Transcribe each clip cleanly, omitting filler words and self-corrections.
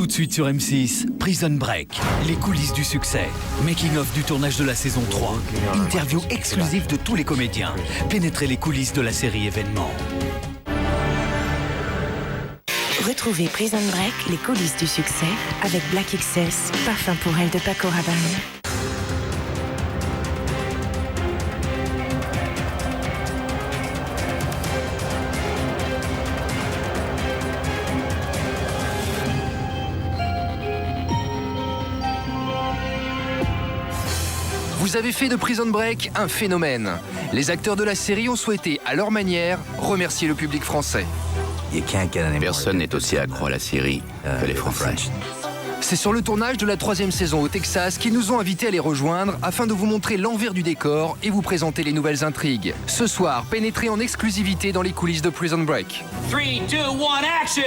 Tout de suite sur M6, Prison Break, les coulisses du succès, making-of du tournage de la saison 3, interview exclusive de tous les comédiens, pénétrez les coulisses de la série événement. Retrouvez Prison Break, les coulisses du succès, avec Black XS, parfum pour elle de Paco Rabanne. Vous avez fait de Prison Break un phénomène. Les acteurs de la série ont souhaité, à leur manière, remercier le public français. Personne n'est aussi accro à la série que les Français. C'est sur le tournage de la 3e saison au Texas qu'ils nous ont invités à les rejoindre afin de vous montrer l'envers du décor et vous présenter les nouvelles intrigues. Ce soir, pénétrez en exclusivité dans les coulisses de Prison Break. 3, 2, 1, action!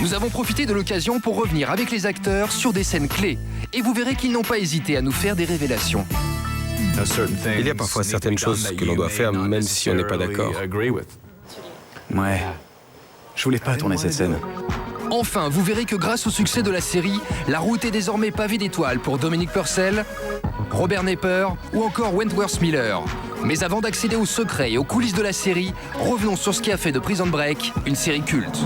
Nous avons profité de l'occasion pour revenir avec les acteurs sur des scènes clés. Et vous verrez qu'ils n'ont pas hésité à nous faire des révélations. Il y a parfois certaines choses que l'on doit faire même si on n'est pas d'accord. Ouais. Je voulais pas tourner cette scène. Enfin, vous verrez que grâce au succès de la série, la route est désormais pavée d'étoiles pour Dominic Purcell, Robert Knepper ou encore Wentworth Miller. Mais avant d'accéder aux secrets et aux coulisses de la série, revenons sur ce qui a fait de Prison Break une série culte.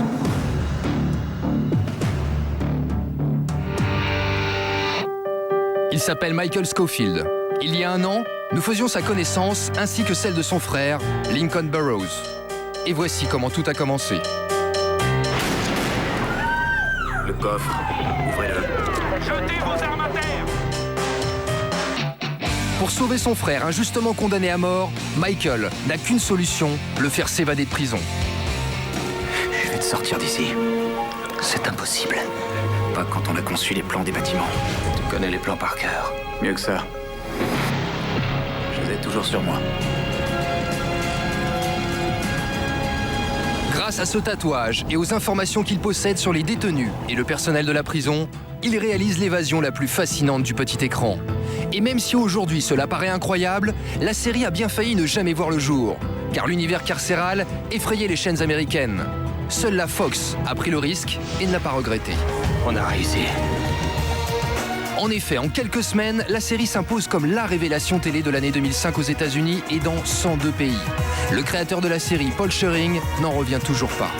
Il s'appelle Michael Scofield. Il y a un an, nous faisions sa connaissance ainsi que celle de son frère, Lincoln Burrows. Et voici comment tout a commencé. Le coffre, ouvrez-le. Jetez vos armes à terre! Pour sauver son frère injustement condamné à mort, Michael n'a qu'une solution, le faire s'évader de prison. Je vais te sortir d'ici. C'est impossible. Pas quand on a conçu les plans des bâtiments. Tu connais les plans par cœur. Mieux que ça. Je les ai toujours sur moi. Grâce à ce tatouage et aux informations qu'il possède sur les détenus et le personnel de la prison, il réalise l'évasion la plus fascinante du petit écran. Et même si aujourd'hui cela paraît incroyable, la série a bien failli ne jamais voir le jour, car l'univers carcéral effrayait les chaînes américaines. Seule la Fox a pris le risque et ne l'a pas regretté. On a réussi. En effet, en quelques semaines, la série s'impose comme la révélation télé de l'année 2005 aux États-Unis et dans 102 pays. Le créateur de la série, Paul Schering, n'en revient toujours pas.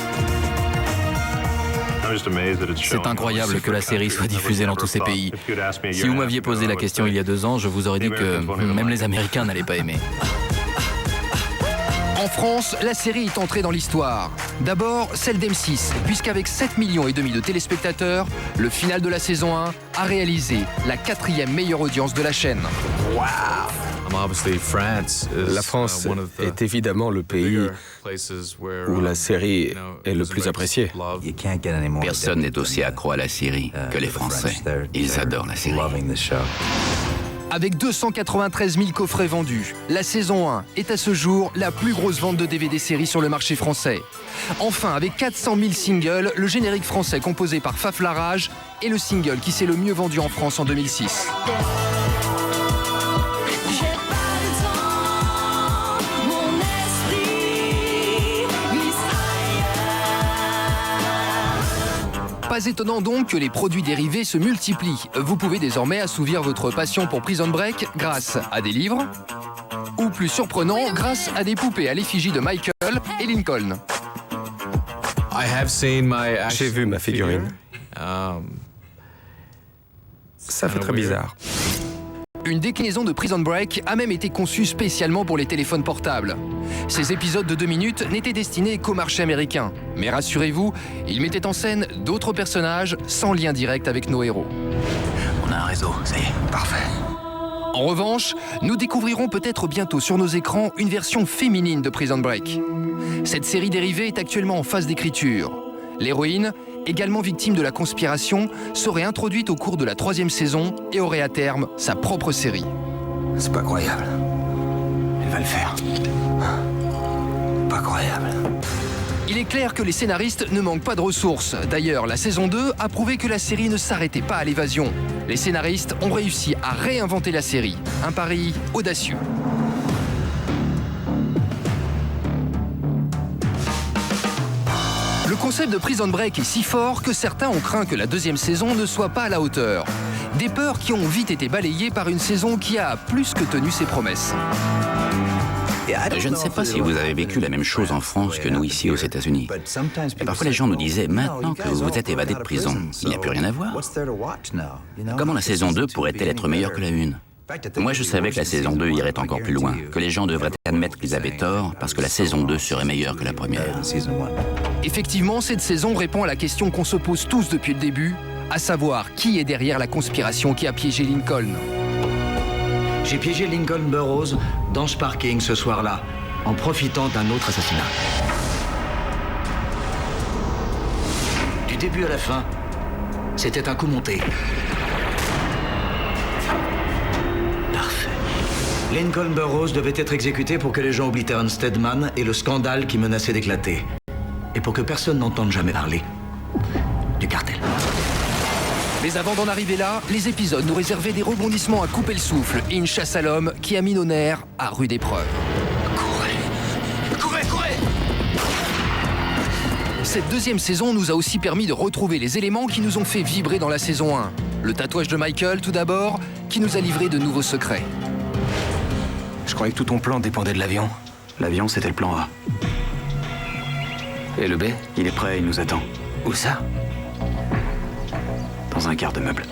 C'est incroyable que la série soit diffusée dans tous ces pays. Si vous m'aviez posé la question il y a 2 ans, je vous aurais dit que même les Américains n'allaient pas aimer. En France, la série est entrée dans l'histoire. D'abord, celle d'M6, puisqu'avec 7,5 millions de téléspectateurs, le final de la saison 1 a réalisé la 4e meilleure audience de la chaîne. La France est évidemment le pays où la série est le plus appréciée. Personne n'est aussi accro à la série que les Français. Ils adorent la série. Avec 293 000 coffrets vendus, la saison 1 est à ce jour la plus grosse vente de DVD série sur le marché français. Enfin, avec 400 000 singles, le générique français composé par Faf Larage est le single qui s'est le mieux vendu en France en 2006. Pas étonnant donc que les produits dérivés se multiplient. Vous pouvez désormais assouvir votre passion pour Prison Break grâce à des livres, ou plus surprenant, grâce à des poupées à l'effigie de Michael et Lincoln. J'ai vu ma figurine. Ça fait très bizarre. Une déclinaison de Prison Break a même été conçue spécialement pour les téléphones portables. Ces épisodes de 2 minutes n'étaient destinés qu'au marché américain. Mais rassurez-vous, ils mettaient en scène d'autres personnages sans lien direct avec nos héros. On a un réseau, ça y est, parfait. En revanche, nous découvrirons peut-être bientôt sur nos écrans une version féminine de Prison Break. Cette série dérivée est actuellement en phase d'écriture. L'héroïne, également victime de la conspiration, serait introduite au cours de la 3e saison et aurait à terme sa propre série. C'est pas croyable. Elle va le faire. Pas croyable. Il est clair que les scénaristes ne manquent pas de ressources. D'ailleurs, la saison 2 a prouvé que la série ne s'arrêtait pas à l'évasion. Les scénaristes ont réussi à réinventer la série. Un pari audacieux. Le concept de Prison Break est si fort que certains ont craint que la deuxième saison ne soit pas à la hauteur. Des peurs qui ont vite été balayées par une saison qui a plus que tenu ses promesses. Je ne sais pas si vous avez vécu la même chose en France que nous ici aux États-Unis. Mais parfois les gens nous disaient, maintenant que vous vous êtes évadé de prison, il n'y a plus rien à voir. Comment la saison 2 pourrait-elle être meilleure que la 1 ? Moi, je savais que la saison 2 irait encore plus loin, que les gens devraient admettre qu'ils avaient tort, parce que la saison 2 serait meilleure que la première. Effectivement, cette saison répond à la question qu'on se pose tous depuis le début, à savoir qui est derrière la conspiration qui a piégé Lincoln. J'ai piégé Lincoln Burrows dans ce parking ce soir-là, en profitant d'un autre assassinat. Du début à la fin, c'était un coup monté. Parfait. Lincoln Burrows devait être exécuté pour que les gens oublient Terrence Steadman et le scandale qui menaçait d'éclater. Et pour que personne n'entende jamais parler du cartel. Mais avant d'en arriver là, les épisodes nous réservaient des rebondissements à couper le souffle et une chasse à l'homme qui a mis nos nerfs à rude épreuve. Courez! Cette deuxième saison nous a aussi permis de retrouver les éléments qui nous ont fait vibrer dans la saison 1. Le tatouage de Michael, tout d'abord, qui nous a livré de nouveaux secrets. Je croyais que tout ton plan dépendait de l'avion. L'avion, c'était le plan A. Et le B ? Il est prêt, il nous attend. Où ça ? Dans un garde-meuble.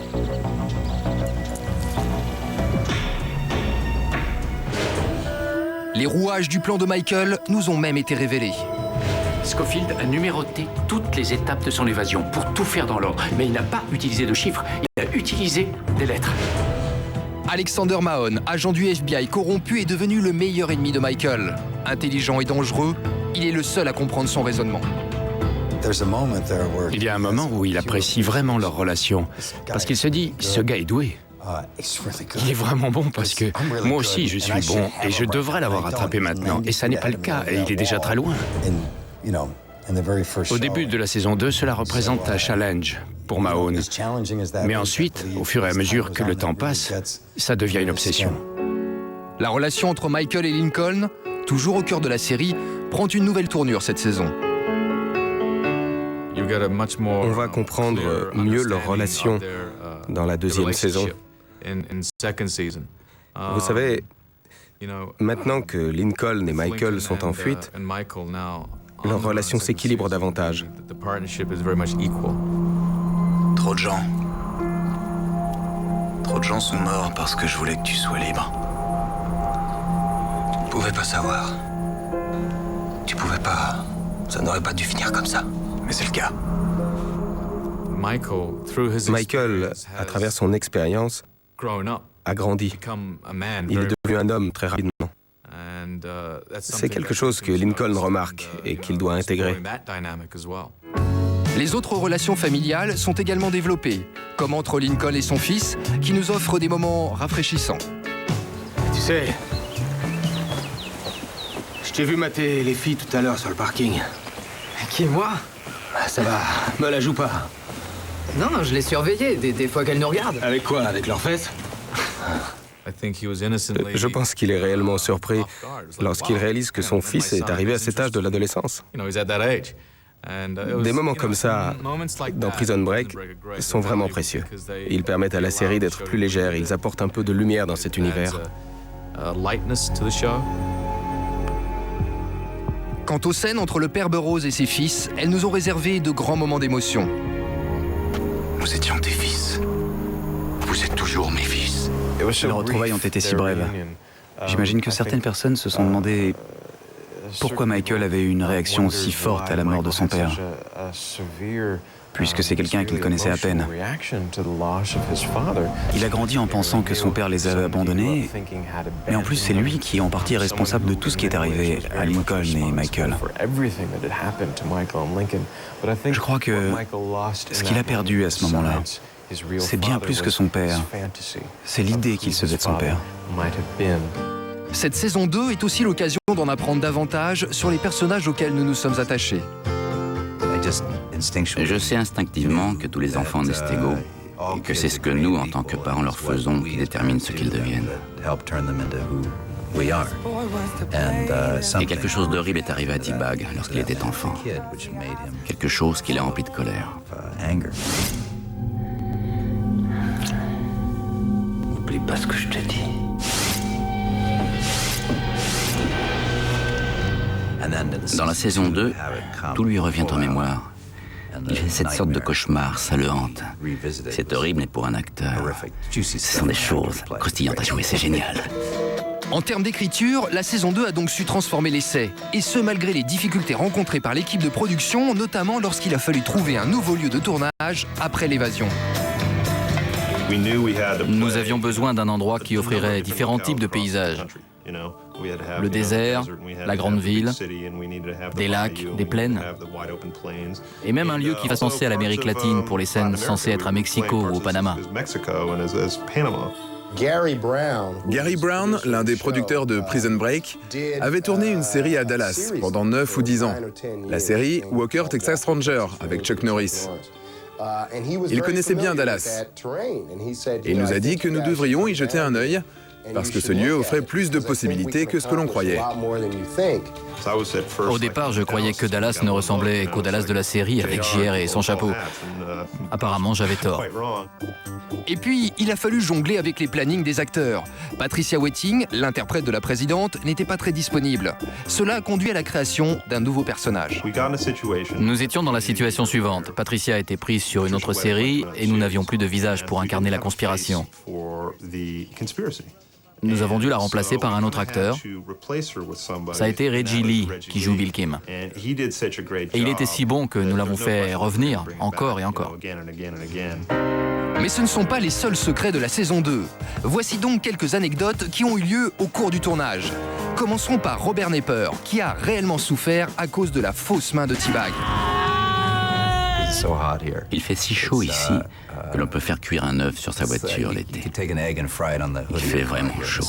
Les rouages du plan de Michael nous ont même été révélés. Scofield a numéroté toutes les étapes de son évasion pour tout faire dans l'ordre. Mais il n'a pas utilisé de chiffres, il a utilisé des lettres. Alexander Mahone, agent du FBI corrompu, est devenu le meilleur ennemi de Michael. Intelligent et dangereux, il est le seul à comprendre son raisonnement. Il y a un moment où il apprécie vraiment leur relation, parce qu'il se dit, ce gars est doué. Il est vraiment bon parce que moi aussi je suis bon et je devrais l'avoir attrapé maintenant. Et ça n'est pas le cas et il est déjà très loin. Au début de la saison 2, cela représente un challenge pour Mahone. Mais ensuite, au fur et à mesure que le temps passe, ça devient une obsession. La relation entre Michael et Lincoln, toujours au cœur de la série, prend une nouvelle tournure cette saison. On va comprendre mieux leur relation dans la deuxième saison. Vous savez, maintenant que Lincoln et Michael sont en fuite, leur relation s'équilibre davantage. Trop de gens. Trop de gens sont morts parce que je voulais que tu sois libre. Tu pouvais pas savoir. Tu pouvais pas... Ça n'aurait pas dû finir comme ça. Mais c'est le cas. Michael, à travers son expérience, a grandi. Il est devenu un homme très rapidement. C'est quelque chose que Lincoln remarque et qu'il doit intégrer. Les autres relations familiales sont également développées, comme entre Lincoln et son fils, qui nous offrent des moments rafraîchissants. Tu sais, je t'ai vu mater les filles tout à l'heure sur le parking. Qui, moi? Ça va, me la joue pas. Non, je les surveillais, des fois qu'elles nous regardent. Avec quoi? Avec leurs fesses? Je pense qu'il est réellement surpris lorsqu'il réalise que son fils est arrivé à cet âge de l'adolescence. Des moments comme ça, dans Prison Break, sont vraiment précieux. Ils permettent à la série d'être plus légère, ils apportent un peu de lumière dans cet univers. Quant aux scènes entre le père Burrows et ses fils, elles nous ont réservé de grands moments d'émotion. Nous étions tes fils. Vous êtes toujours mes fils. Les retrouvailles ont été si brèves. J'imagine que certaines personnes se sont demandé pourquoi Michael avait eu une réaction si forte à la mort de son père, puisque c'est quelqu'un qu'il connaissait à peine. Il a grandi en pensant que son père les avait abandonnés, mais en plus c'est lui qui est en partie responsable de tout ce qui est arrivé à Lincoln et Michael. Je crois que ce qu'il a perdu à ce moment-là, c'est bien plus que son père. C'est l'idée qu'il se faisait de son père. Cette saison 2 est aussi l'occasion d'en apprendre davantage sur les personnages auxquels nous nous sommes attachés. Je sais instinctivement que tous les enfants naissent égaux et que c'est ce que nous, en tant que parents, leur faisons qui détermine ce qu'ils deviennent. Et quelque chose d'horrible est arrivé à T-Bag lorsqu'il était enfant. Quelque chose qui l'a rempli de colère. N'oublie pas ce que je te dis. Dans la saison 2, tout lui revient en mémoire. Il fait cette sorte de cauchemar, ça le hante. C'est horrible, mais pour un acteur, ce sont des choses croustillantes à jouer, c'est génial. En termes d'écriture, la saison 2 a donc su transformer l'essai. Et ce, malgré les difficultés rencontrées par l'équipe de production, notamment lorsqu'il a fallu trouver un nouveau lieu de tournage après l'évasion. Nous avions besoin d'un endroit qui offrirait différents types de paysages. Le désert, la grande ville, des lacs, des plaines, et même un lieu qui fasse penser à l'Amérique latine pour les scènes censées être à Mexico ou au Panama. Gary Brown, l'un des producteurs de Prison Break, avait tourné une série à Dallas pendant 9 ou 10 ans. La série Walker Texas Ranger avec Chuck Norris. Il connaissait bien Dallas et il nous a dit que nous devrions y jeter un œil parce que ce lieu offrait plus de possibilités que ce que l'on croyait. Au départ, je croyais que Dallas ne ressemblait qu'au Dallas de la série avec JR et son chapeau. Apparemment, j'avais tort. Et puis, il a fallu jongler avec les plannings des acteurs. Patricia Wetting, l'interprète de la présidente, n'était pas très disponible. Cela a conduit à la création d'un nouveau personnage. Nous étions dans la situation suivante. Patricia était prise sur une autre série et nous n'avions plus de visage pour incarner la conspiration. Nous avons dû la remplacer par un autre acteur. Ça a été Reggie Lee qui joue Bill Kim. Et il était si bon que nous l'avons fait revenir encore et encore. Mais ce ne sont pas les seuls secrets de la saison 2. Voici donc quelques anecdotes qui ont eu lieu au cours du tournage. Commencerons par Robert Nepper, qui a réellement souffert à cause de la fausse main de T-Bag. Il fait si chaud ici que l'on peut faire cuire un œuf sur sa voiture l'été. Il fait vraiment chaud.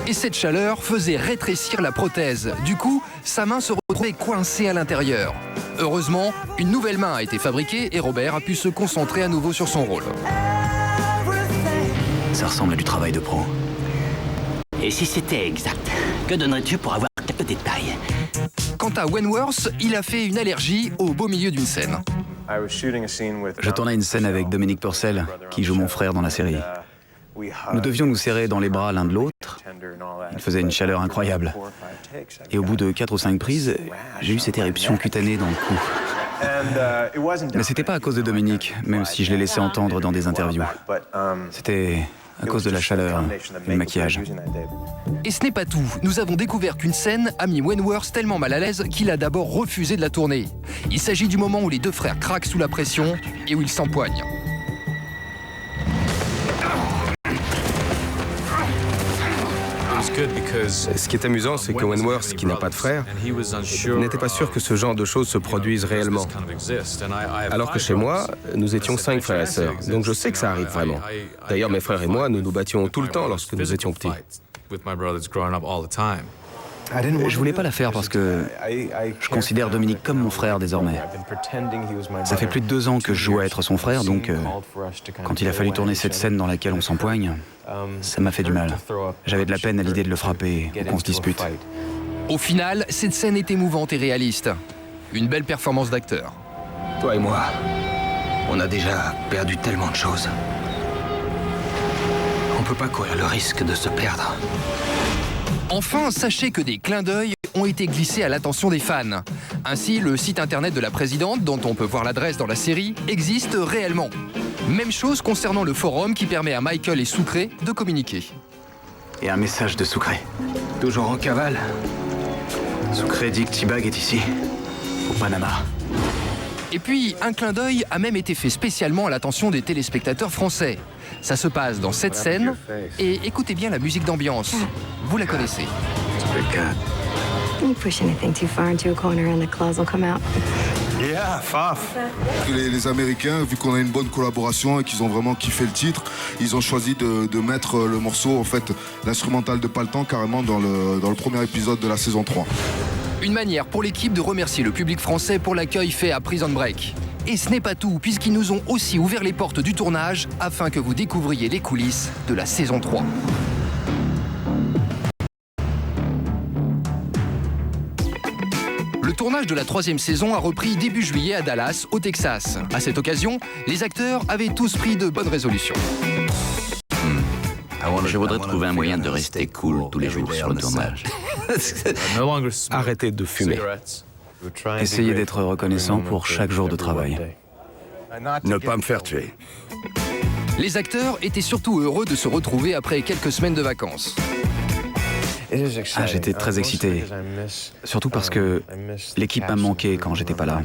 Et cette chaleur faisait rétrécir la prothèse. Du coup, sa main se retrouvait coincée à l'intérieur. Heureusement, une nouvelle main a été fabriquée et Robert a pu se concentrer à nouveau sur son rôle. Ça ressemble à du travail de pro. Et si c'était exact, que donnerais-tu pour avoir quelques détails? Quant à Wentworth, il a fait une allergie au beau milieu d'une scène. Je tournais une scène avec Dominique Purcell, qui joue mon frère dans la série. Nous devions nous serrer dans les bras l'un de l'autre. Il faisait une chaleur incroyable. Et au bout de 4 ou 5 prises, j'ai eu cette éruption cutanée dans le cou. Mais c'était pas à cause de Dominique, même si je l'ai laissé entendre dans des interviews. C'était à cause de la chaleur et le maquillage. Et ce n'est pas tout. Nous avons découvert qu'une scène a mis Wentworth tellement mal à l'aise qu'il a d'abord refusé de la tourner. Il s'agit du moment où les deux frères craquent sous la pression et où ils s'empoignent. Ce qui est amusant, c'est que Wentworth, qui n'a pas de frère, n'était pas sûr que ce genre de choses se produisent réellement. Alors que chez moi, nous étions 5 frères et sœurs, donc je sais que ça arrive vraiment. D'ailleurs, mes frères et moi, nous nous battions tout le temps lorsque nous étions petits. Je voulais pas la faire parce que je considère Dominique comme mon frère désormais. Ça fait plus de 2 ans que je joue à être son frère, donc quand il a fallu tourner cette scène dans laquelle on s'empoigne, ça m'a fait du mal. J'avais de la peine à l'idée de le frapper ou qu'on se dispute. Au final, cette scène est émouvante et réaliste. Une belle performance d'acteur. Toi et moi, on a déjà perdu tellement de choses. On peut pas courir le risque de se perdre. Enfin, sachez que des clins d'œil ont été glissés à l'attention des fans. Ainsi, le site internet de la présidente, dont on peut voir l'adresse dans la série, existe réellement. Même chose concernant le forum qui permet à Michael et Sucré de communiquer. Et un message de Sucré. Toujours en cavale. Sucré dit que T-Bag est ici, au Panama. Et puis, un clin d'œil a même été fait spécialement à l'attention des téléspectateurs français. Ça se passe dans cette scène, et écoutez bien la musique d'ambiance. Vous la connaissez. You push anything too far into a corner and the claws will come out. Yeah, faf. Les Américains, vu qu'on a une bonne collaboration et qu'ils ont vraiment kiffé le titre, ils ont choisi de mettre le morceau, en fait, l'instrumental de Paltan carrément dans le premier épisode de la saison 3. Une manière pour l'équipe de remercier le public français pour l'accueil fait à Prison Break. Et ce n'est pas tout, puisqu'ils nous ont aussi ouvert les portes du tournage afin que vous découvriez les coulisses de la saison 3. Le tournage de la 3e saison a repris début juillet à Dallas, au Texas. À cette occasion, les acteurs avaient tous pris de bonnes résolutions. Je voudrais trouver un moyen de rester cool tous les jours sur le tournage. Arrêtez de fumer. Essayez d'être reconnaissant pour chaque jour de travail. Ne pas me faire tuer. Les acteurs étaient surtout heureux de se retrouver après quelques semaines de vacances. Ah, j'étais très excité, surtout parce que l'équipe m'a manqué quand j'étais pas là.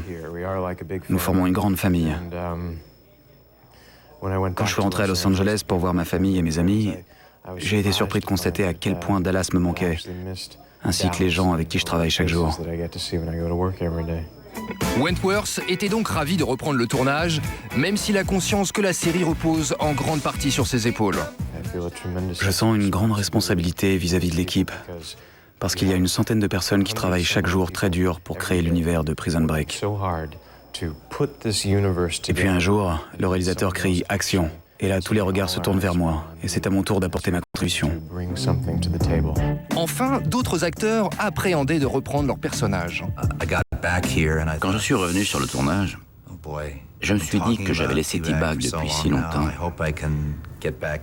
Nous formons une grande famille. Quand je suis rentré à Los Angeles pour voir ma famille et mes amis, j'ai été surpris de constater à quel point Dallas me manquait, ainsi que les gens avec qui je travaille chaque jour. Wentworth était donc ravi de reprendre le tournage, même s'il a conscience que la série repose en grande partie sur ses épaules. Je sens une grande responsabilité vis-à-vis de l'équipe, parce qu'il y a une centaine de personnes qui travaillent chaque jour très dur pour créer l'univers de Prison Break. Et puis un jour, le réalisateur crie « Action !» et là, tous les regards se tournent vers moi, et c'est à mon tour d'apporter ma contribution. Enfin, d'autres acteurs appréhendaient de reprendre leur personnage. Quand je suis revenu sur le tournage, je me suis dit que j'avais laissé T-Bag depuis si longtemps.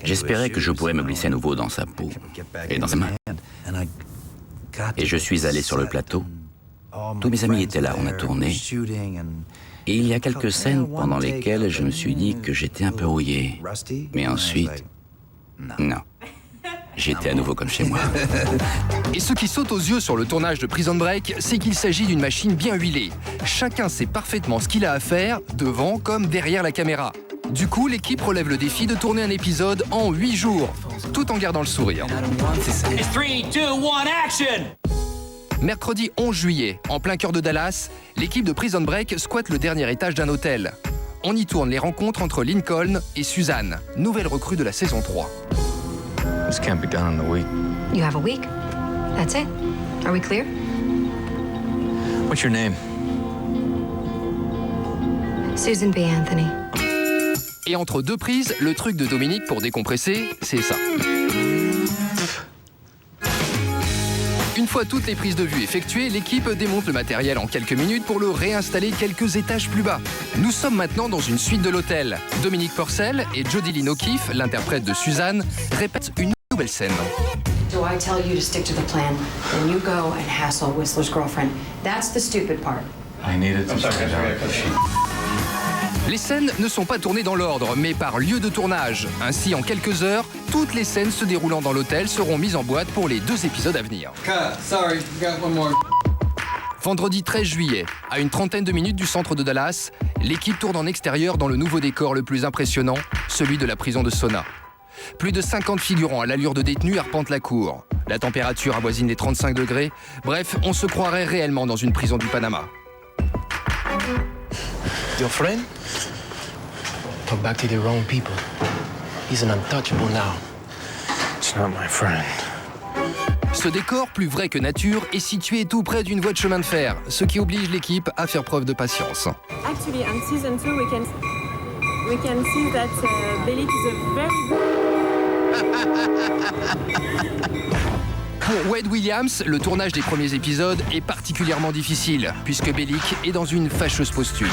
J'espérais que je pourrais me glisser à nouveau dans sa peau et dans sa main. Et je suis allé sur le plateau. Tous mes amis étaient là, on a tourné. Et il y a quelques scènes pendant lesquelles je me suis dit que j'étais un peu rouillé. Mais ensuite, non. J'étais à nouveau comme chez moi. Et ce qui saute aux yeux sur le tournage de Prison Break, c'est qu'il s'agit d'une machine bien huilée. Chacun sait parfaitement ce qu'il a à faire, devant comme derrière la caméra. Du coup, l'équipe relève le défi de tourner un épisode en 8 jours, tout en gardant le sourire. 3, 2, 1, action! Mercredi 11 juillet, en plein cœur de Dallas, l'équipe de Prison Break squatte le dernier étage d'un hôtel. On y tourne les rencontres entre Lincoln et Suzanne, nouvelle recrue de la saison 3. This can't be done in a week. You have a week. That's it. Are we clear? What's your name? Susan B. Anthony. Et entre deux prises, le truc de Dominique pour décompresser, c'est ça. Une fois toutes les prises de vue effectuées, l'équipe démonte le matériel en quelques minutes pour le réinstaller quelques étages plus bas. Nous sommes maintenant dans une suite de l'hôtel. Dominique Purcell et Jodie Lynn O'Keefe, l'interprète de Suzanne, répètent une nouvelle scène. Do I tell you to stick to the plan? Then you go and hassle Whistler's girlfriend. That's the stupid part. I needed to find out. Les scènes ne sont pas tournées dans l'ordre, mais par lieu de tournage. Ainsi, en quelques heures, toutes les scènes se déroulant dans l'hôtel seront mises en boîte pour les 2 épisodes à venir. Sorry, got one more. Vendredi 13 juillet, à une trentaine de minutes du centre de Dallas, l'équipe tourne en extérieur dans le nouveau décor le plus impressionnant, celui de la prison de Sona. Plus de 50 figurants à l'allure de détenus arpentent la cour. La température avoisine les 35 degrés. Bref, on se croirait réellement dans une prison du Panama. Your friend? Talk back to the wrong people. He's an untouchable now. It's not my friend. Ce décor, plus vrai que nature, est situé tout près d'une voie de chemin de fer, ce qui oblige l'équipe à faire preuve de patience. Actually, on season 2, we can see that Bellic is a very good. Pour Wade Williams, le tournage des premiers épisodes est particulièrement difficile, puisque Bellic est dans une fâcheuse posture.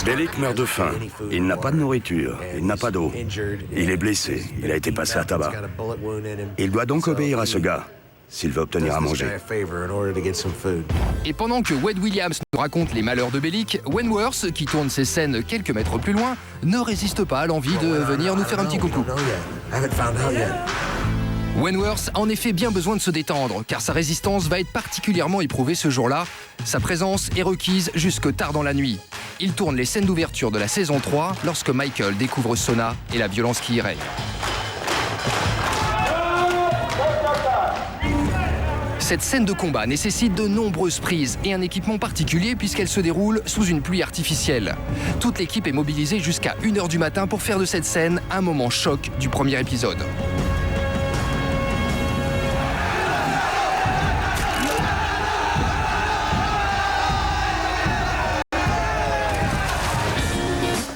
Bellic meurt de faim. Il n'a pas de nourriture, il n'a pas d'eau. Il est blessé, il a été passé à tabac. Il doit donc obéir à ce gars, s'il veut obtenir à manger. Et pendant que Wade Williams nous raconte les malheurs de Bellic, Wentworth, qui tourne ses scènes quelques mètres plus loin, ne résiste pas à l'envie de venir nous faire un petit coucou. Wentworth a en effet bien besoin de se détendre, car sa résistance va être particulièrement éprouvée ce jour-là. Sa présence est requise jusque tard dans la nuit. Il tourne les scènes d'ouverture de la saison 3 lorsque Michael découvre Sona et la violence qui y règne. Cette scène de combat nécessite de nombreuses prises et un équipement particulier puisqu'elle se déroule sous une pluie artificielle. Toute l'équipe est mobilisée jusqu'à 1h du matin pour faire de cette scène un moment choc du premier épisode.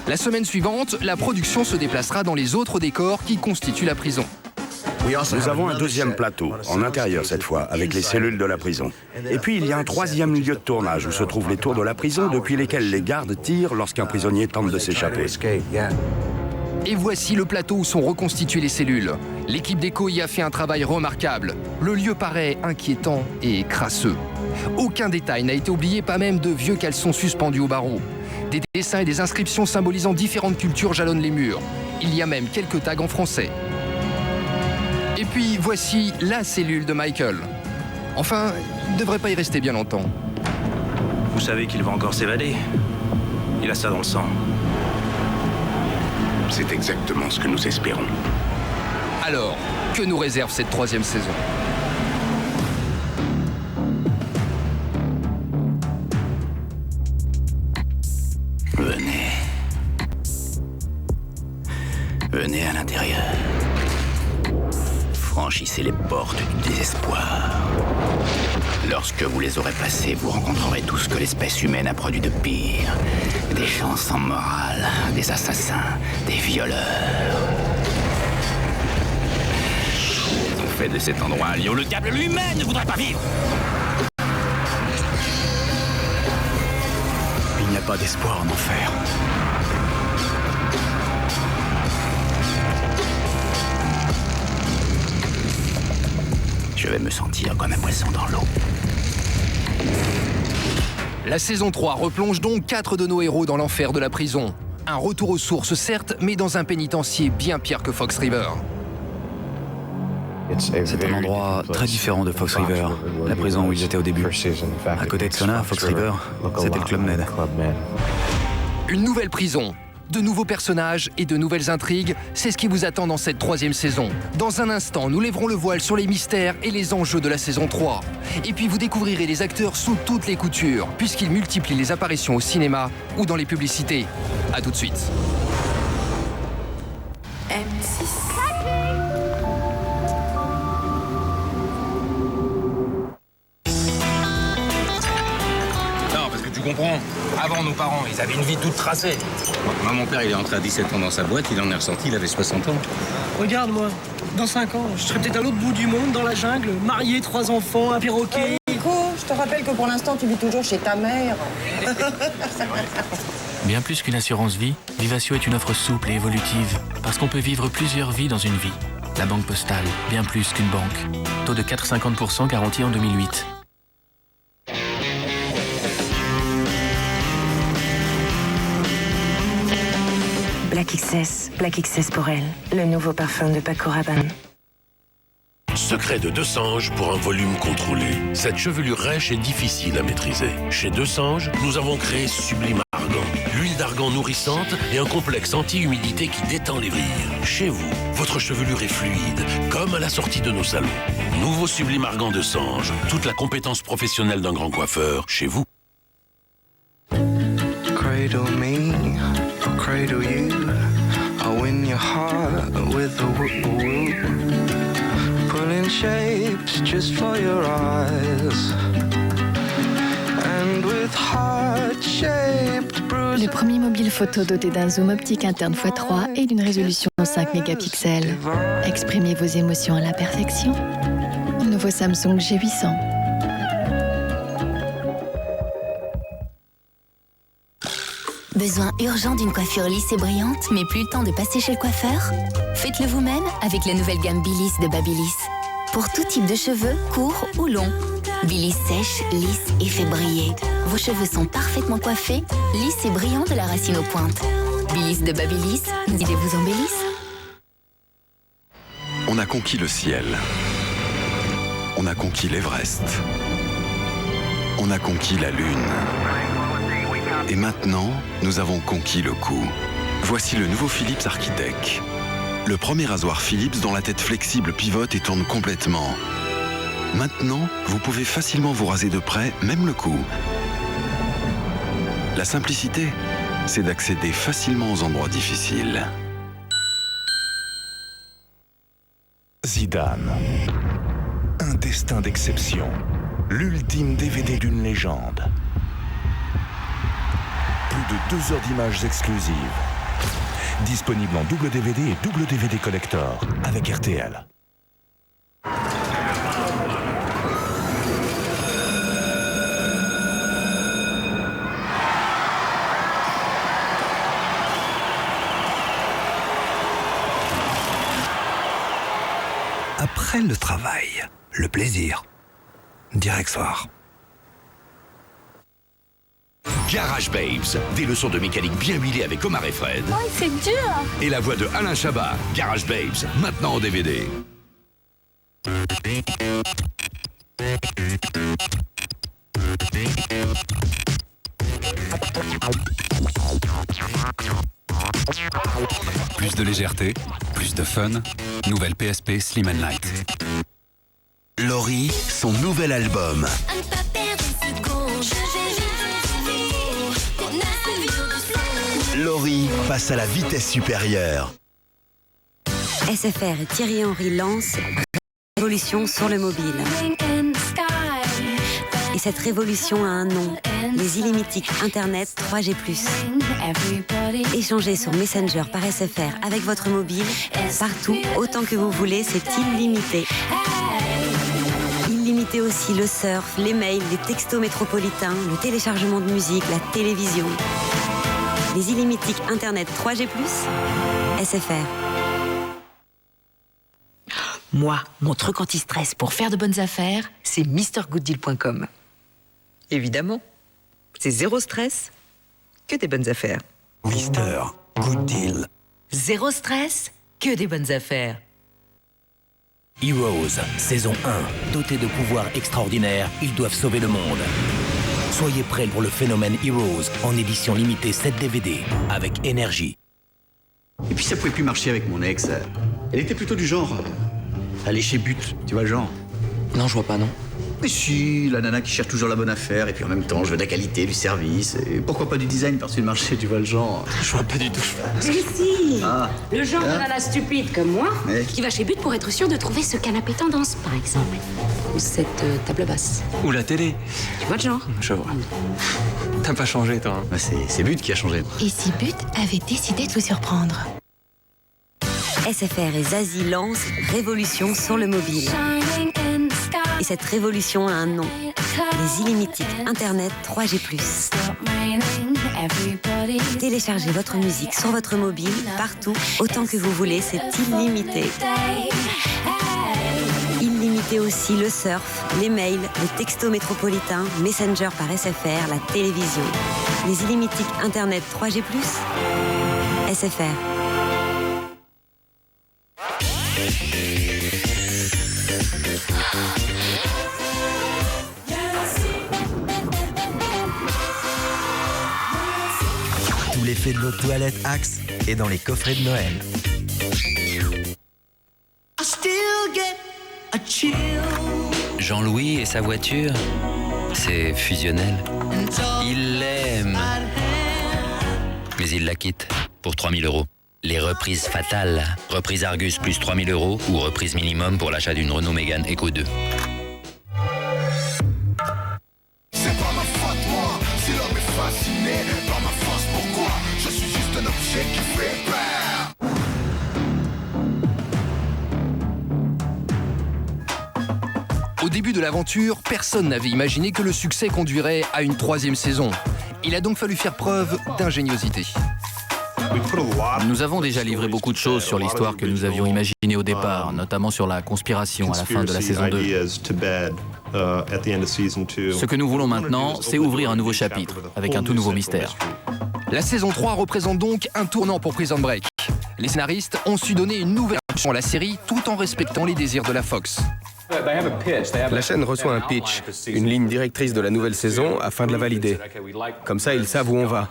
La semaine suivante, la production se déplacera dans les autres décors qui constituent la prison. Nous avons un deuxième plateau, en intérieur cette fois, avec les cellules de la prison. Et puis il y a un troisième lieu de tournage où se trouvent les tours de la prison depuis lesquels les gardes tirent lorsqu'un prisonnier tente de s'échapper. Et voici le plateau où sont reconstituées les cellules. L'équipe déco y a fait un travail remarquable. Le lieu paraît inquiétant et crasseux. Aucun détail n'a été oublié, pas même de vieux caleçons suspendus au barreau. Des dessins et des inscriptions symbolisant différentes cultures jalonnent les murs. Il y a même quelques tags en français. Et puis voici la cellule de Michael. Enfin, il ne devrait pas y rester bien longtemps. Vous savez qu'il va encore s'évader. Il a ça dans le sang. C'est exactement ce que nous espérons. Alors, que nous réserve cette 3e saison ? Venez. Venez à l'intérieur. Franchissez les portes du désespoir. Lorsque vous les aurez passées, vous rencontrerez tout ce que l'espèce humaine a produit de pire. Des gens sans morale, des assassins, des violeurs. Ils ont fait de cet endroit un lieu où le diable lui-même ne voudrait pas vivre. Il n'y a pas d'espoir en enfer. Je vais me sentir comme un poisson dans l'eau. La saison 3 replonge donc 4 de nos héros dans l'enfer de la prison. Un retour aux sources, certes, mais dans un pénitencier bien pire que Fox River. C'est un endroit très différent de Fox River, la prison où ils étaient au début. À côté de Sona, Fox River, c'était le Club Med. Une nouvelle prison, de nouveaux personnages et de nouvelles intrigues, c'est ce qui vous attend dans cette 3e saison. Dans un instant, nous lèverons le voile sur les mystères et les enjeux de la saison 3. Et puis vous découvrirez les acteurs sous toutes les coutures, puisqu'ils multiplient les apparitions au cinéma ou dans les publicités. A tout de suite. M6. Tu comprends? Avant, nos parents, ils avaient une vie toute tracée. Moi, mon père, il est entré à 17 ans dans sa boîte, il en est ressorti, il avait 60 ans. Regarde-moi, dans 5 ans, je serai peut-être à l'autre bout du monde, dans la jungle, marié, 3 enfants, un perroquet. Nico, je te rappelle que pour l'instant, tu vis toujours chez ta mère. Bien plus qu'une assurance vie, Vivatio est une offre souple et évolutive, parce qu'on peut vivre plusieurs vies dans une vie. La Banque Postale, bien plus qu'une banque. Taux de 4,50% garanti en 2008. Black XS pour elle, le nouveau parfum de Paco Rabanne. Secret de Desange pour un volume contrôlé. Cette chevelure rêche est difficile à maîtriser. Chez Desange, nous avons créé Sublime Argan. L'huile d'argan nourrissante et un complexe anti-humidité qui détend les vrilles. Chez vous, votre chevelure est fluide, comme à la sortie de nos salons. Nouveau Sublime Argan Desange. Toute la compétence professionnelle d'un grand coiffeur, chez vous. Cradle me, cradle you. I'll win your heart with a whoop-a-whoop. Pulling shapes just for your eyes. And with heart-shaped bruises. Le premier mobile photo doté d'un zoom optique interne x3 et d'une résolution 5 mégapixels. Exprimez vos émotions à la perfection. Nouveau Samsung G800. Besoin urgent d'une coiffure lisse et brillante, mais plus le temps de passer chez le coiffeur? Faites-le vous-même avec la nouvelle gamme Billis de Babyliss. Pour tout type de cheveux, courts ou longs. Billis sèche, lisse et fait briller. Vos cheveux sont parfaitement coiffés, lisses et brillants de la racine aux pointes. Billis de Babyliss, une idée vous embellisse. On a conquis le ciel. On a conquis l'Everest. On a conquis la Lune. Et maintenant, nous avons conquis le cou. Voici le nouveau Philips Architect. Le premier rasoir Philips dont la tête flexible pivote et tourne complètement. Maintenant, vous pouvez facilement vous raser de près, même le cou. La simplicité, c'est d'accéder facilement aux endroits difficiles. Zidane. Un destin d'exception. L'ultime DVD d'une légende. Plus de 2 heures d'images exclusives, Disponible en double DVD et double DVD collector avec RTL. Après le travail, le plaisir. Direct soir. Garage Babes, des leçons de mécanique bien huilées avec Omar et Fred. Oh, c'est dur! Et la voix de Alain Chabat, Garage Babes, maintenant en DVD. Plus de légèreté, plus de fun. Nouvelle PSP Slim & Light. Laurie, son nouvel album. Laurie passe à la vitesse supérieure. SFR et Thierry Henry lancent Révolution sur le mobile. Et cette révolution a un nom, les illimitiques Internet 3G+. Échangez sur Messenger par SFR avec votre mobile, partout, autant que vous voulez, c'est illimité. Illimité aussi le surf, les mails, les textos métropolitains, le téléchargement de musique, la télévision. Les illimitiques Internet 3G+, SFR. Moi, mon truc anti-stress pour faire de bonnes affaires, c'est MrGoodDeal.com. Évidemment, c'est zéro stress, que des bonnes affaires. Mister Good Deal. Zéro stress, que des bonnes affaires. Heroes, saison 1. Dotés de pouvoirs extraordinaires, ils doivent sauver le monde. Soyez prêts pour le phénomène Heroes en édition limitée 7 DVD avec énergie. Et puis ça pouvait plus marcher avec mon ex. Elle était plutôt du genre aller chez But, tu vois le genre? Non, je vois pas, non. Mais si, la nana qui cherche toujours la bonne affaire, et puis en même temps, je veux de la qualité, du service, et pourquoi pas du design par-dessus le marché, tu vois le genre? Je vois pas du tout. Mais si, Ah. le genre de nana stupide comme moi, Ouais. qui va chez But pour être sûr de trouver ce canapé tendance, par exemple. Ou cette table basse. Ou la télé. Tu vois le genre? Je vois. T'as pas changé, toi. Bah, c'est But qui a changé. Et si But avait décidé de vous surprendre? SFR et Zazie lancent Révolution sur le mobile. Et cette révolution a un nom, les illimitiques Internet 3G+. Téléchargez votre musique sur votre mobile, partout, autant que vous voulez, c'est illimité. Illimité aussi le surf, les mails, les textos métropolitains, Messenger par SFR, la télévision. Les illimitiques Internet 3G+, SFR. Tout l'effet de l'eau de toilette Axe est dans les coffrets de Noël. Jean-Louis et sa voiture, c'est fusionnel. Il l'aime. Mais il la quitte pour 3 000 €. Les reprises fatales. Reprise Argus plus 3 000 € ou reprise minimum pour l'achat d'une Renault Mégane Eco 2. C'est pas ma faute, moi. Si l'homme est fasciné par ma force, pourquoi? Je suis juste un objet qui fait peur. Au début de l'aventure, personne n'avait imaginé que le succès conduirait à une 3e saison. Il a donc fallu faire preuve d'ingéniosité. Nous avons déjà livré beaucoup de choses sur l'histoire que nous avions imaginée au départ, notamment sur la conspiration à la fin de la saison 2. Ce que nous voulons maintenant, c'est ouvrir un nouveau chapitre, avec un tout nouveau mystère. La saison 3 représente donc un tournant pour Prison Break. Les scénaristes ont su donner une nouvelle impulsion à la série tout en respectant les désirs de la Fox. La chaîne reçoit un pitch, une ligne directrice de la nouvelle saison afin de la valider. Comme ça, ils savent où on va.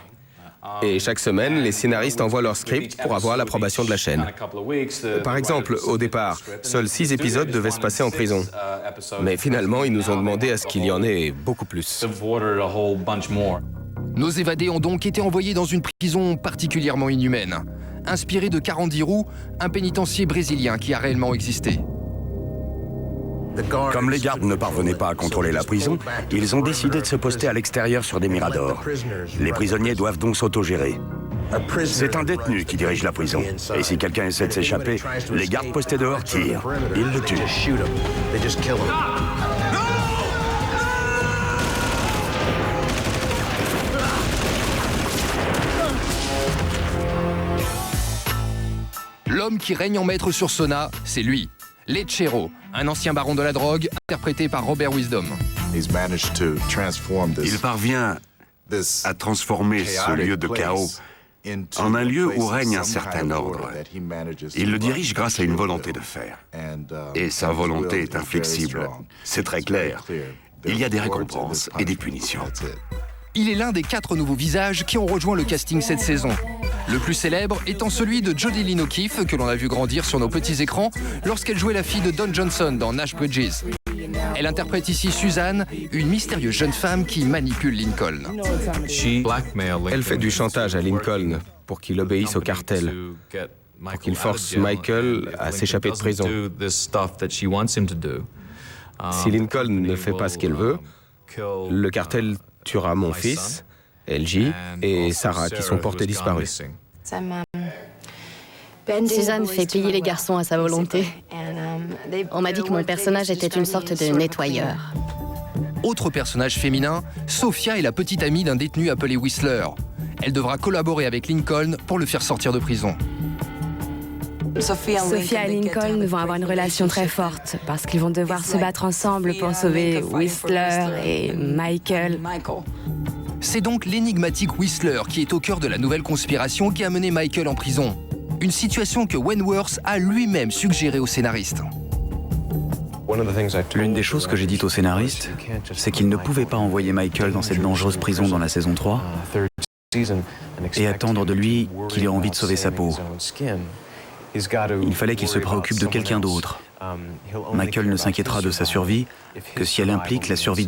Et chaque semaine, les scénaristes envoient leur script pour avoir l'approbation de la chaîne. Par exemple, au départ, seuls 6 épisodes devaient se passer en prison. Mais finalement, ils nous ont demandé à ce qu'il y en ait beaucoup plus. Nos évadés ont donc été envoyés dans une prison particulièrement inhumaine, inspirée de Carandiru, un pénitencier brésilien qui a réellement existé. Comme les gardes ne parvenaient pas à contrôler la prison, ils ont décidé de se poster à l'extérieur sur des miradors. Les prisonniers doivent donc s'autogérer. C'est un détenu qui dirige la prison. Et si quelqu'un essaie de s'échapper, les gardes postés dehors tirent. Ils le tuent. L'homme qui règne en maître sur Sona, c'est lui, Lechero, un ancien baron de la drogue, interprété par Robert Wisdom. Il parvient à transformer ce lieu de chaos en un lieu où règne un certain ordre. Il le dirige grâce à une volonté de faire. Et sa volonté est inflexible. C'est très clair. Il y a des récompenses et des punitions. Il est l'un des 4 nouveaux visages qui ont rejoint le casting cette saison. Le plus célèbre étant celui de Jodie Lynn O'Keefe, que l'on a vu grandir sur nos petits écrans lorsqu'elle jouait la fille de Don Johnson dans Nash Bridges. Elle interprète ici Suzanne, une mystérieuse jeune femme qui manipule Lincoln. Elle fait du chantage à Lincoln pour qu'il obéisse au cartel, pour qu'il force Michael à s'échapper de prison. Si Lincoln ne fait pas ce qu'elle veut, le cartel tuera mon fils, LJ, et Sarah, qui sont portés disparus. Suzanne fait payer les garçons à sa volonté. On m'a dit que mon personnage était une sorte de nettoyeur. Autre personnage féminin, Sophia est la petite amie d'un détenu appelé Whistler. Elle devra collaborer avec Lincoln pour le faire sortir de prison. Sophia et Lincoln vont avoir une relation très forte parce qu'ils vont devoir se battre ensemble pour sauver Whistler et Michael. C'est donc l'énigmatique Whistler qui est au cœur de la nouvelle conspiration qui a mené Michael en prison. Une situation que Wentworth a lui-même suggérée au scénariste. L'une des choses que j'ai dites au scénariste, c'est qu'il ne pouvait pas envoyer Michael dans cette dangereuse prison dans la saison 3 et attendre de lui qu'il ait envie de sauver sa peau. Il fallait qu'il se préoccupe de quelqu'un d'autre. Michael ne s'inquiétera de sa survie que si elle implique la survie